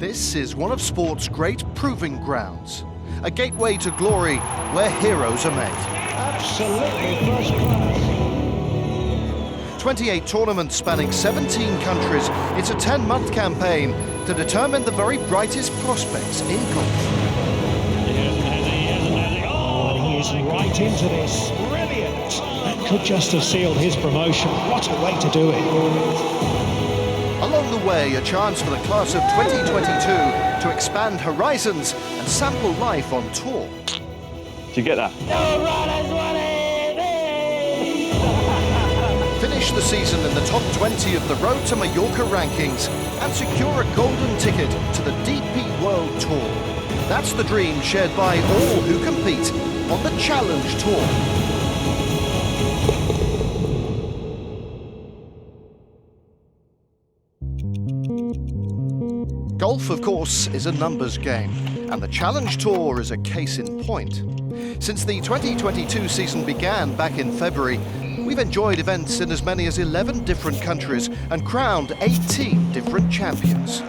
This is one of sport's great proving grounds, a gateway to glory where heroes are made. Absolutely first class. 28 tournaments spanning 17 countries. It's a 10-month campaign to determine the very brightest prospects in golf. Oh, and he is right into this. Brilliant. That could just have sealed his promotion. What a way to do it. Along the way, a chance for the class of 2022 to expand horizons and sample life on tour. Did you get that? Finish the season in the top 20 of the Road to Mallorca rankings and secure a golden ticket to the DP World Tour. That's the dream shared by all who compete on the Challenge Tour. Golf, of course, is a numbers game, and the Challenge Tour is a case in point. Since the 2022 season began back in February, we've enjoyed events in as many as 11 different countries and crowned 18 different champions.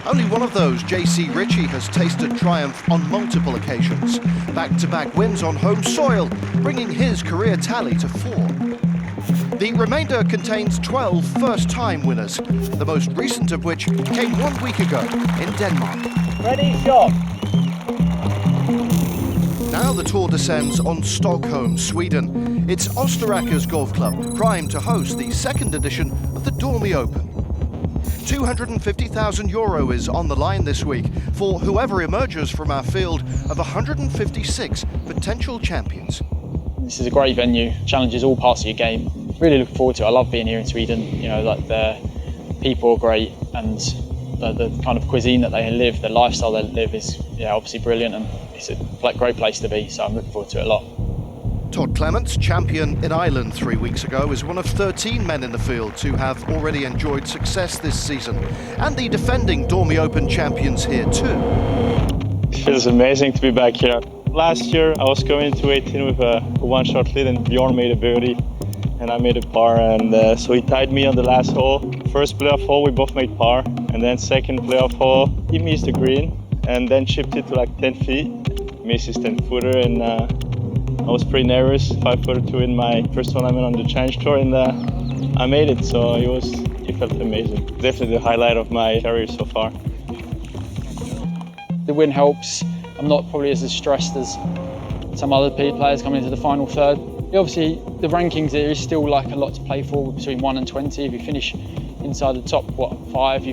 Only one of those, JC Ritchie, has tasted triumph on multiple occasions. Back-to-back wins on home soil, bringing his career tally to 4. The remainder contains 12 first-time winners, the most recent of which came 1 week ago in Denmark. Ready, shot. Now the tour descends on Stockholm, Sweden. It's Österåker's Golf Club, primed to host the second edition of the Dormie Open. €250,000 is on the line this week for whoever emerges from our field of 156 potential champions. This is a great venue, challenges all parts of your game. Really looking forward to it. I love being here in Sweden. You know, like the people are great, and the kind of cuisine that they live, the lifestyle they live is obviously brilliant, and it's a great place to be, so I'm looking forward to it a lot. Todd Clements, champion in Ireland 3 weeks ago, is one of 13 men in the field to have already enjoyed success this season, and the defending Dormie Open champions here too. It feels amazing to be back here. Last year I was going to 18 with a one-shot lead, and Bjorn made a birdie and I made a par, and so he tied me on the last hole. First playoff hole we both made par, and then second playoff hole he missed the green and then chipped it to like 10 feet, missed his 10-footer, and I was pretty nervous. 5-footer to win my first tournament on the Challenge Tour, and I made it, so it felt amazing. Definitely the highlight of my career so far. The win helps. I'm not probably as stressed as some other players coming into the final third. Obviously, the rankings, there is still like a lot to play for between 1 and 20. If you finish inside the top 5,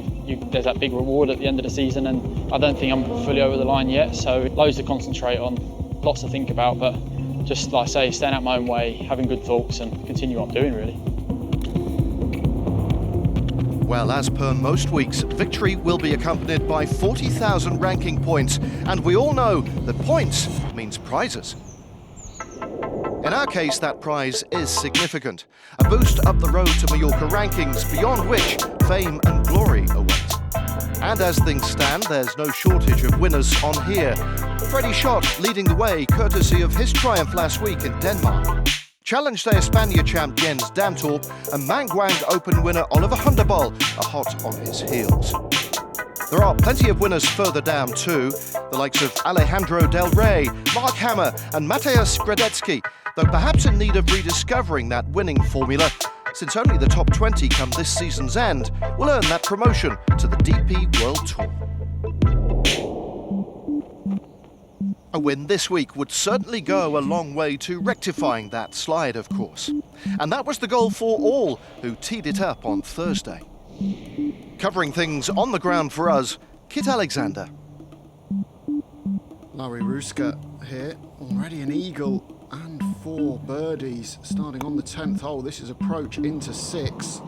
there's that big reward at the end of the season, and I don't think I'm fully over the line yet, so loads to concentrate on, lots to think about, but just like I say, staying out my own way, having good thoughts, and continue what I'm doing really. Well, as per most weeks, victory will be accompanied by 40,000 ranking points, and we all know that points means prizes. In our case, that prize is significant. A boost up the Road to Mallorca rankings, beyond which fame and glory await. And as things stand, there's no shortage of winners on here. Freddie Schott leading the way, courtesy of his triumph last week in Denmark. Challenge de España champ Jens Dantorp and Manguang Open winner Oliver Hunderball are hot on his heels. There are plenty of winners further down too, the likes of Alejandro Del Rey, Mark Hammer and Mateusz Gradecki, though perhaps in need of rediscovering that winning formula, since only the top 20 come this season's end will earn that promotion to the DP World Tour. A win this week would certainly go a long way to rectifying that slide, of course. And that was the goal for all who teed it up on Thursday. Covering things on the ground for us, Kit Alexander. Larry Ruska here, already an eagle and 4 birdies starting on the 10th hole. This is approach into 6.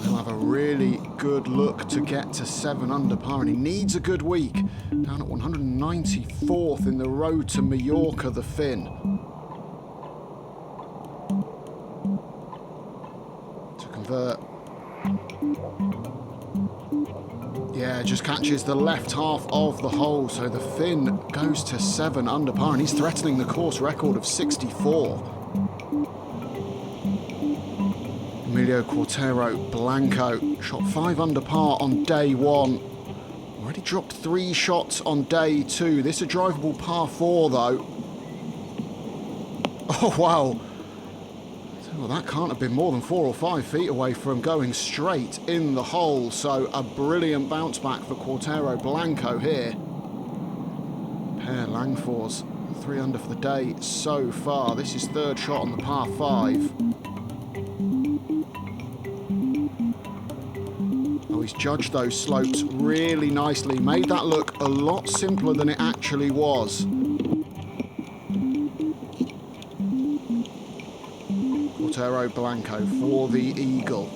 He'll have a really good look to get to 7 under par, and he needs a good week. Down at 194th in the Road to Mallorca, the Finn. To convert. Yeah, just catches the left half of the hole, so the Finn goes to 7 under par, and he's threatening the course record of 64. Emilio, Cuartero, Blanco shot 5 under par on day 1. Already dropped 3 shots on day 2. This a drivable par 4 though. Oh wow. Well, that can't have been more than 4 or 5 feet away from going straight in the hole. So a brilliant bounce back for Cuartero, Blanco here. Pair Langfors, 3 under for the day so far. This is 3rd shot on the par 5. Oh, he's judged those slopes really nicely. Made that look a lot simpler than it actually was. Cuartero, Blanco for the eagle.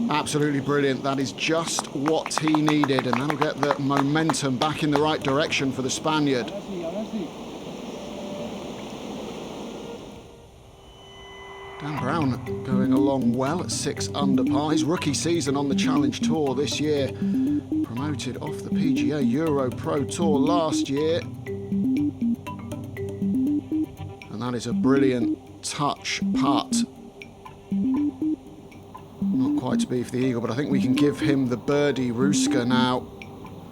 Absolutely brilliant. That is just what he needed, and that'll get the momentum back in the right direction for the Spaniard. Dan Brown going along well at 6 under par. His rookie season on the Challenge Tour this year. Promoted off the PGA Euro Pro Tour last year. And that is a brilliant touch putt. Not quite to be for the eagle, but I think we can give him the birdie. Ruska now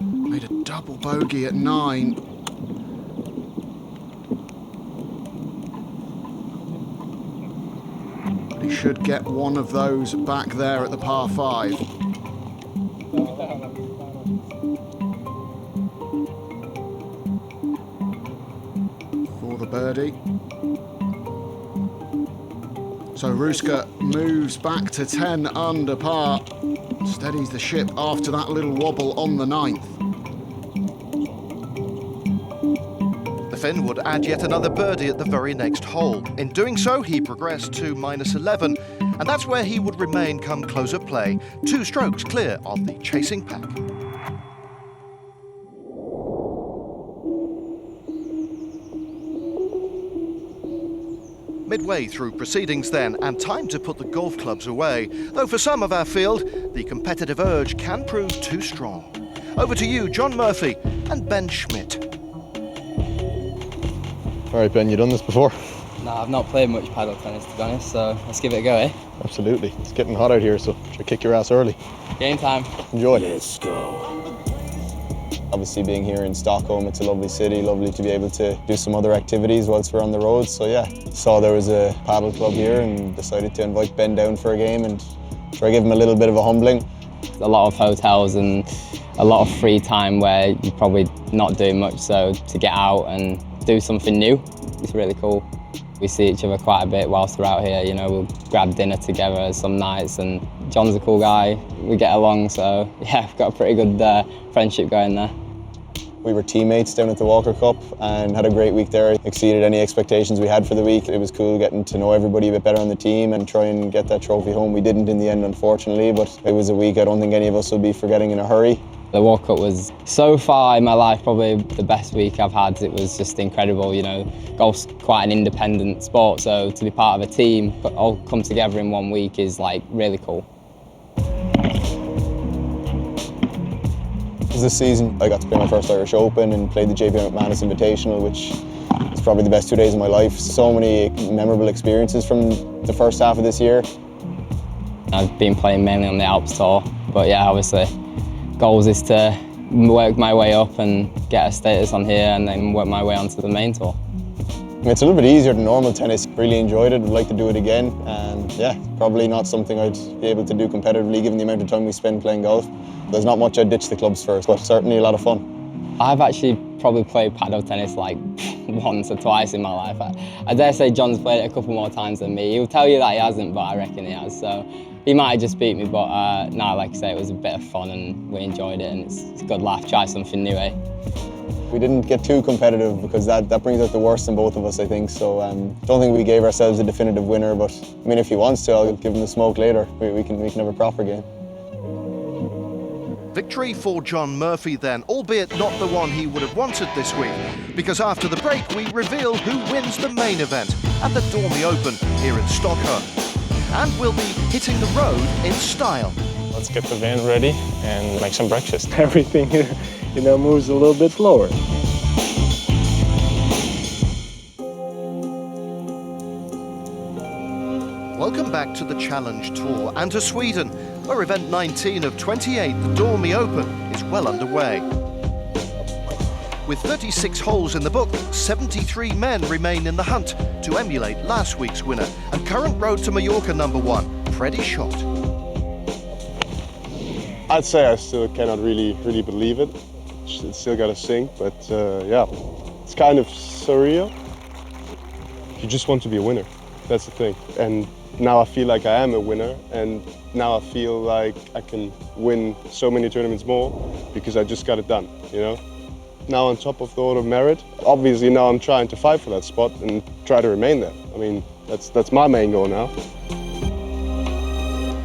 made a double bogey at 9. But he should get one of those back there at the par 5. For the birdie. So Ruska moves back to 10 under par, steadies the ship after that little wobble on the 9th. The Finn would add yet another birdie at the very next hole. In doing so, he progressed to -11, and that's where he would remain come close of play, 2 strokes clear of the chasing pack. Midway through proceedings then, and time to put the golf clubs away. Though for some of our field, the competitive urge can prove too strong. Over to you, John Murphy and Ben Schmidt. All right, Ben, you done this before? No, I've not played much paddle tennis, to be honest, so let's give it a go, eh? Absolutely. It's getting hot out here, so should kick your ass early. Game time. Enjoy. Let's go. Obviously, being here in Stockholm, it's a lovely city, lovely to be able to do some other activities whilst we're on the road. So yeah, saw there was a paddle club here and decided to invite Ben down for a game and try to give him a little bit of a humbling. A lot of hotels and a lot of free time where you're probably not doing much, so to get out and do something new, it's really cool. We see each other quite a bit whilst we're out here, you know, we'll grab dinner together some nights, and John's a cool guy, we get along, so yeah, we've got a pretty good friendship going there. We were teammates down at the Walker Cup and had a great week there. Exceeded any expectations we had for the week. It was cool getting to know everybody a bit better on the team and try and get that trophy home. We didn't in the end, unfortunately, but it was a week I don't think any of us will be forgetting in a hurry. The Walker Cup was, so far in my life, probably the best week I've had. It was just incredible, you know. Golf's quite an independent sport, so to be part of a team, but all come together in one week is like really cool. This season, I got to play my first Irish Open and played the JP McManus Invitational, which is probably the best 2 days of my life. So many memorable experiences from the first half of this year. I've been playing mainly on the Alps Tour, but yeah, obviously, goals is to work my way up and get a status on here and then work my way onto the main tour. It's a little bit easier than normal tennis. Really enjoyed it, would like to do it again. And yeah, probably not something I'd be able to do competitively given the amount of time we spend playing golf. There's not much I'd ditch the clubs for, but certainly a lot of fun. I've actually probably played paddle tennis like once or twice in my life. I dare say John's played it a couple more times than me. He'll tell you that he hasn't, but I reckon he has. So he might have just beat me, but no, like I say, it was a bit of fun and we enjoyed it, and it's a good laugh. Try something new, eh? We didn't get too competitive because that brings out the worst in both of us, I think. So don't think we gave ourselves a definitive winner, but I mean, if he wants to, I'll give him the smoke later. We can have a proper game. Victory for John Murphy then, albeit not the one he would have wanted this week, because after the break we reveal who wins the main event at the Dormie Open here in Stockholm. And we'll be hitting the road in style. Let's get the van ready and make some breakfast. Everything, you know, moves a little bit slower. Welcome back to the Challenge Tour and to Sweden, where event 19 of 28, the Dormie Open, is well underway. With 36 holes in the book, 73 men remain in the hunt to emulate last week's winner and current Road to Mallorca #1, Freddie Schott. I'd say I still cannot really believe it. It's still got to sink, but yeah, it's kind of surreal. You just want to be a winner, that's the thing. And now I feel like I am a winner, and now I feel like I can win so many tournaments more because I just got it done, you know? Now on top of the order of merit, obviously now I'm trying to fight for that spot and try to remain there. I mean, that's my main goal now.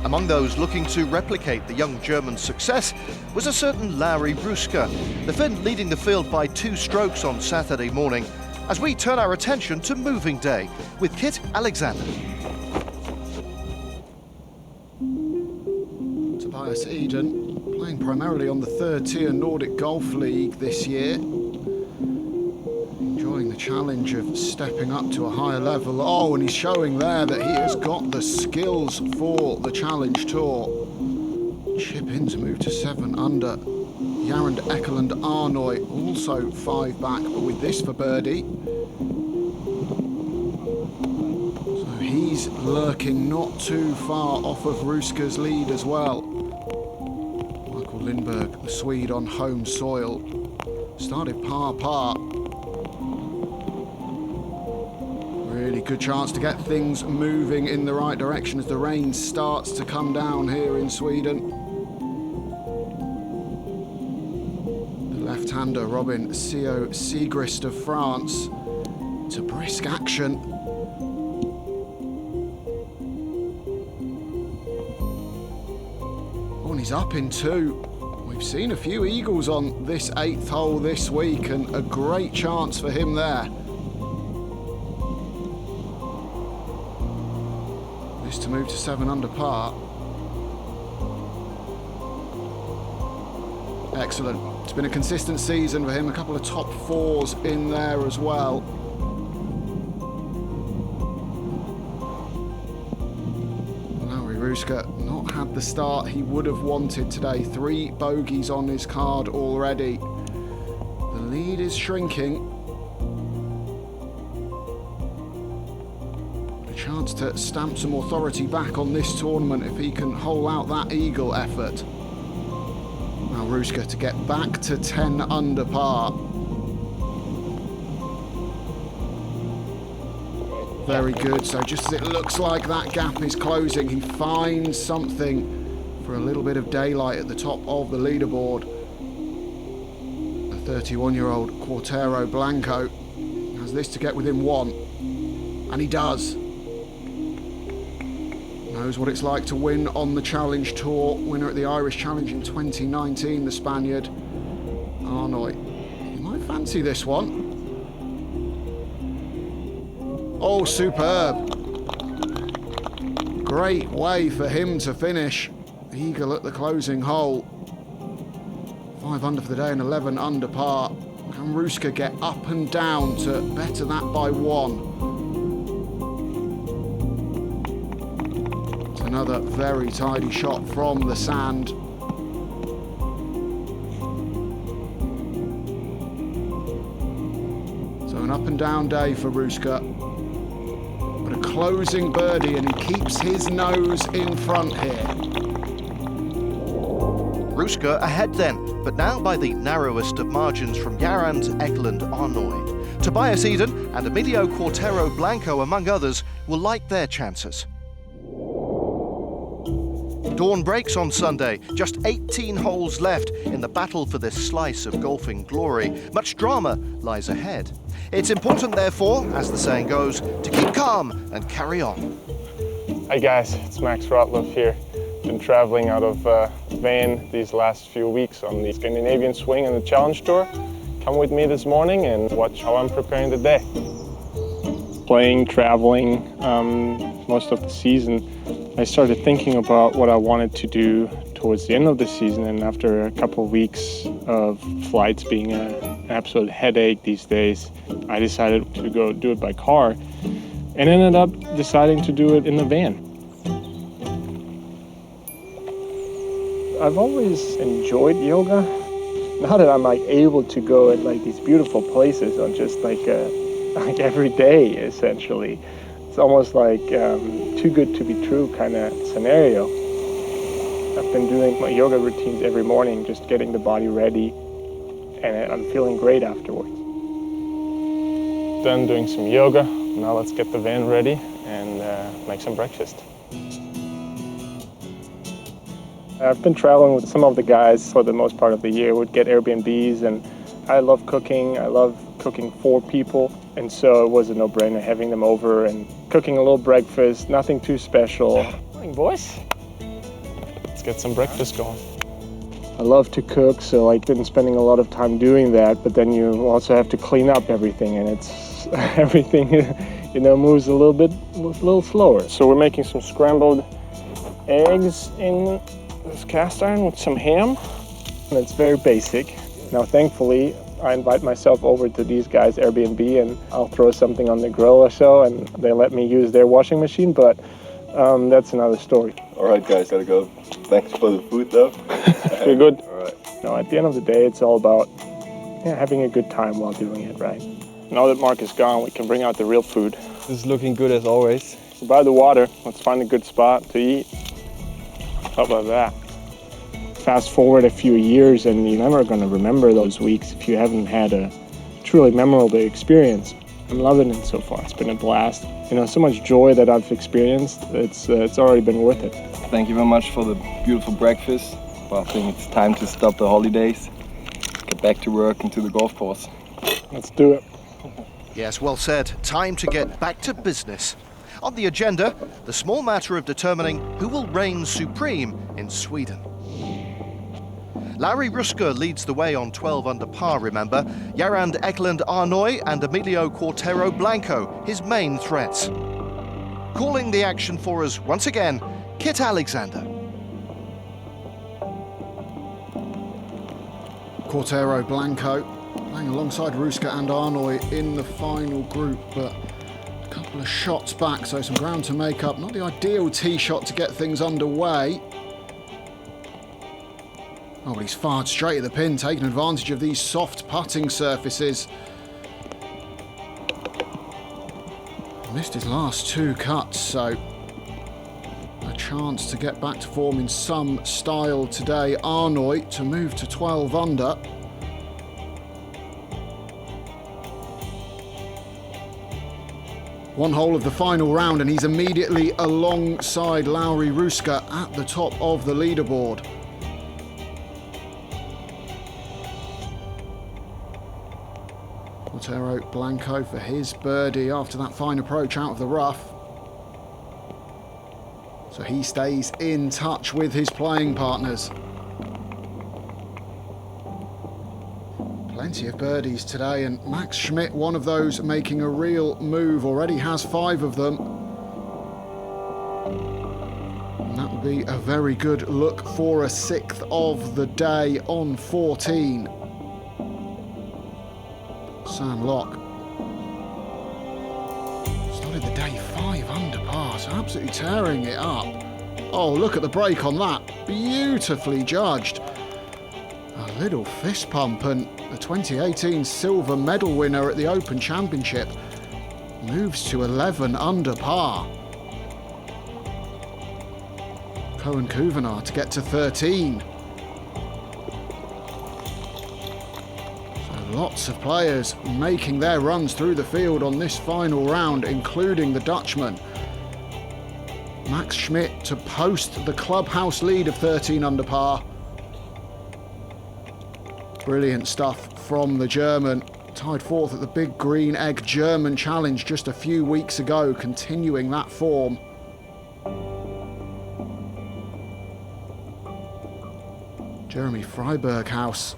Among those looking to replicate the young German's success was a certain Lauri Ruska, the Finn leading the field by 2 strokes on Saturday morning, as we turn our attention to moving day with Kit Alexander. Tobias Eden, playing primarily on the 3rd tier Nordic Golf League this year. Enjoying the challenge of stepping up to a higher level. Oh, and he's showing there that he has got the skills for the Challenge Tour. Chip in to move to 7 under. Jarand Ekeland Arnoy also 5 back, but with this for birdie. So he's lurking not too far off of Ruska's lead as well. Michael Lindberg, the Swede on home soil, started par. Really good chance to get things moving in the right direction as the rain starts to come down here in Sweden. The left-hander Robin Co Sigrist of France to brisk action. Oh, and he's up in 2. We've seen a few eagles on this 8th hole this week, and a great chance for him there. This to move to 7 under par. Excellent. It's been a consistent season for him, a couple of top 4s in there as well. Lauri Ruska not had the start he would have wanted today. 3 bogeys on his card already. The lead is shrinking. A chance to stamp some authority back on this tournament if he can hole out that eagle effort. Now Ruska to get back to 10 under par. Very good. So just as it looks like that gap is closing, he finds something for a little bit of daylight at the top of the leaderboard. The 31-year-old Cuartero Blanco has this to get within 1, and he does. Knows what it's like to win on the Challenge Tour. Winner at the Irish Challenge in 2019, the Spaniard Arnoy. You might fancy this one. Oh, superb. Great way for him to finish. Eagle at the closing hole. 5 under for the day and 11 under par. Can Ruska get up and down to better that by 1? It's another very tidy shot from the sand. So an up and down day for Ruska. But a closing birdie, and he keeps his nose in front here. Ruska ahead then, but now by the narrowest of margins from Jarand Ekeland Arnoy. Tobias Eden and Emilio Cuartero Blanco, among others, will like their chances. Dawn breaks on Sunday, just 18 holes left in the battle for this slice of golfing glory. Much drama lies ahead. It's important, therefore, as the saying goes, to keep calm and carry on. Hi guys, it's Max Rotloff here. Been traveling out of van these last few weeks on the Scandinavian Swing and the Challenge Tour. Come with me this morning and watch how I'm preparing the day. Playing, traveling, most of the season, I started thinking about what I wanted to do towards the end of the season, and after a couple of weeks of flights being an absolute headache these days, I decided to go do it by car and ended up deciding to do it in the van. I've always enjoyed yoga. Now that I'm like able to go at like these beautiful places on just like every day, essentially, it's almost like too good to be true kind of scenario. I've been doing my yoga routines every morning, just getting the body ready, and I'm feeling great afterwards. Done doing some yoga. Now let's get the van ready and make some breakfast. I've been traveling with some of the guys for the most part of the year. We'd get Airbnbs, and I love cooking. I love cooking for people, and so it was a no-brainer having them over and cooking a little breakfast, nothing too special. Morning, boys. Let's get some breakfast going. I love to cook, so I've been spending a lot of time doing that, but then you also have to clean up everything, and it's everything, moves a little slower. So we're making some scrambled eggs in this cast iron with some ham. And it's very basic. Now, thankfully, I invite myself over to these guys' Airbnb, and I'll throw something on the grill or so, and they let me use their washing machine, but that's another story. All right, guys, gotta go. Thanks for the food, though. You're good. All right. At the end of the day, it's all about having a good time while doing it, right? Now that Mark is gone, we can bring out the real food. This is looking good as always. So by the water, let's find a good spot to eat. How about that? Fast forward a few years, and you're never going to remember those weeks if you haven't had a truly memorable experience. I'm loving it so far. It's been a blast. So much joy that I've experienced. It's already been worth it. Thank you very much for the beautiful breakfast. But I think it's time to stop the holidays, get back to work and to the golf course. Let's do it. Yes, well said. Time to get back to business. On the agenda, the small matter of determining who will reign supreme in Sweden. Larry Ruska leads the way on 12 under par, remember. Jarand Ekland Arnoy and Emilio Cuartero Blanco, his main threats. Calling the action for us once again, Kit Alexander. Cuartero Blanco playing alongside Ruska and Arnoy in the final group, but a couple of shots back, so some ground to make up. Not the ideal tee shot to get things underway. Oh, but he's fired straight at the pin, taking advantage of these soft putting surfaces. Missed his last two cuts, so a chance to get back to form in some style today. Arnoy to move to 12 under. One hole of the final round, and he's immediately alongside Lauri Ruska at the top of the leaderboard. Cuartero Blanco for his birdie after that fine approach out of the rough. So he stays in touch with his playing partners. Plenty of birdies today, and Max Schmidt, one of those making a real move, already has 5 of them. And that would be a very good look for a 6th of the day on 14. Sam Locke started the day 5 under par, so absolutely tearing it up. Oh, look at the break on that. Beautifully judged. A little fist pump, and the 2018 silver medal winner at the Open Championship moves to 11 under par. Cohen Kuvenar to get to 13. Lots of players making their runs through the field on this final round, including the Dutchman. Max Schmidt to post the clubhouse lead of 13 under par. Brilliant stuff from the German. Tied 4th at the Big Green Egg German Challenge just a few weeks ago, continuing that form. Jeremy Freiberghaus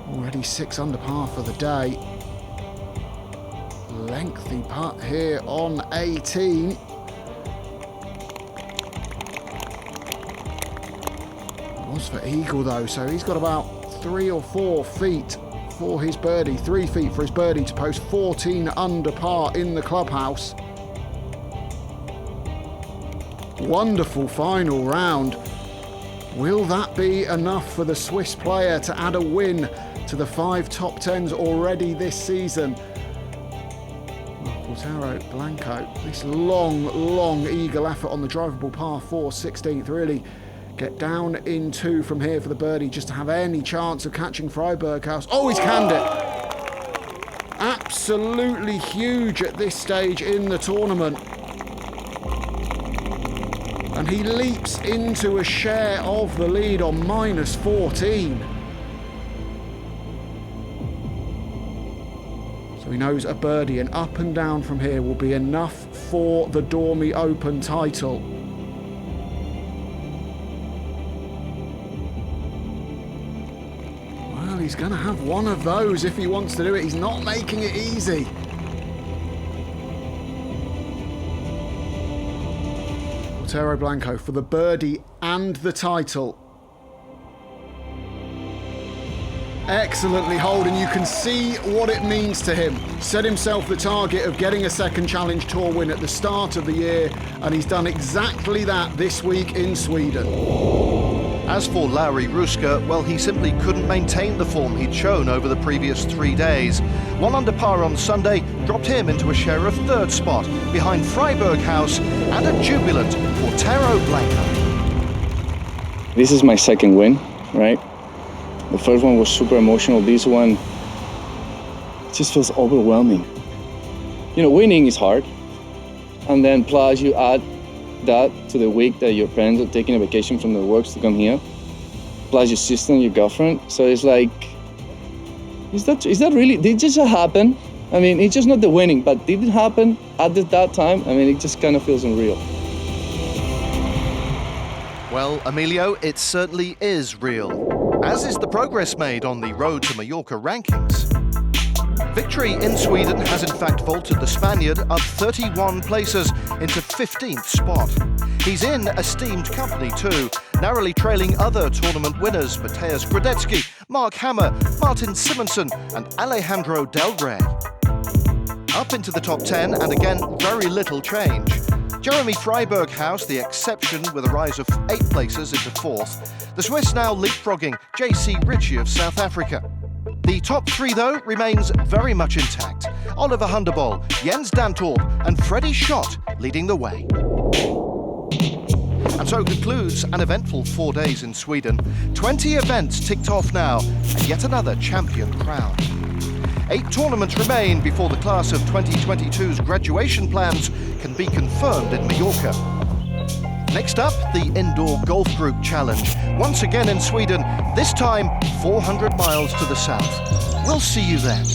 already 6 under par for the day. Lengthy putt here on 18. It was for eagle though, so he's got about 3 or 4 feet for his birdie, 3 feet for his birdie to post 14 under par in the clubhouse. wonderful final round. Will that be enough for the Swiss player to add a win to the 5 top 10s already this season? Cuartero, Blanco, this long eagle effort on the drivable par 4, 16th, really get down in 2 from here for the birdie just to have any chance of catching Freiberghaus. Oh, he's canned it. Absolutely huge at this stage in the tournament. And he leaps into a share of the lead on -14. So he knows a birdie and up and down from here will be enough for the Dormie Open title. Well, he's going to have one of those if he wants to do it. He's not making it easy. Cuartero Blanco for the birdie and the title. Excellently holed, and you can see what it means to him. Set himself the target of getting a second Challenge Tour win at the start of the year, and he's done exactly that this week in Sweden. As for Lauri Ruska, well, he simply couldn't maintain the form he'd shown over the previous 3 days. 1 under par on Sunday dropped him into a share of 3rd spot, behind Freiberghaus and a jubilant Cuartero Blanco. This is my second win, right? The first one was super emotional. This one just feels overwhelming. You know, winning is hard. And then plus you add that to the week that your parents are taking a vacation from their works to come here. Plus your sister and your girlfriend. So it's like, is that really, did it just happen? I mean, it's just not the winning, but did it happen at that time? I mean, it just kind of feels unreal. Well, Emilio, it certainly is real, as is the progress made on the road to Mallorca rankings. Victory in Sweden has in fact vaulted the Spaniard up 31 places into 15th spot. He's in esteemed company too, narrowly trailing other tournament winners Mateusz Gradecki, Mark Hammer, Martin Simonsen and Alejandro Del Rey. Up into the top 10 and again very little change. Jeremy Freiberghaus, the exception with a rise of 8 places into 4th. The Swiss now leapfrogging JC Ritchie of South Africa. The top 3, though, remains very much intact. Oliver Hunderbol, Jens Dantorp and Freddie Schott leading the way. And so concludes an eventful 4 days in Sweden. 20 events ticked off now, and yet another champion crowned. 8 tournaments remain before the class of 2022's graduation plans can be confirmed in Mallorca. Next up, the Indoor Golf Group Challenge. Once again in Sweden, this time 400 miles to the south. We'll see you then.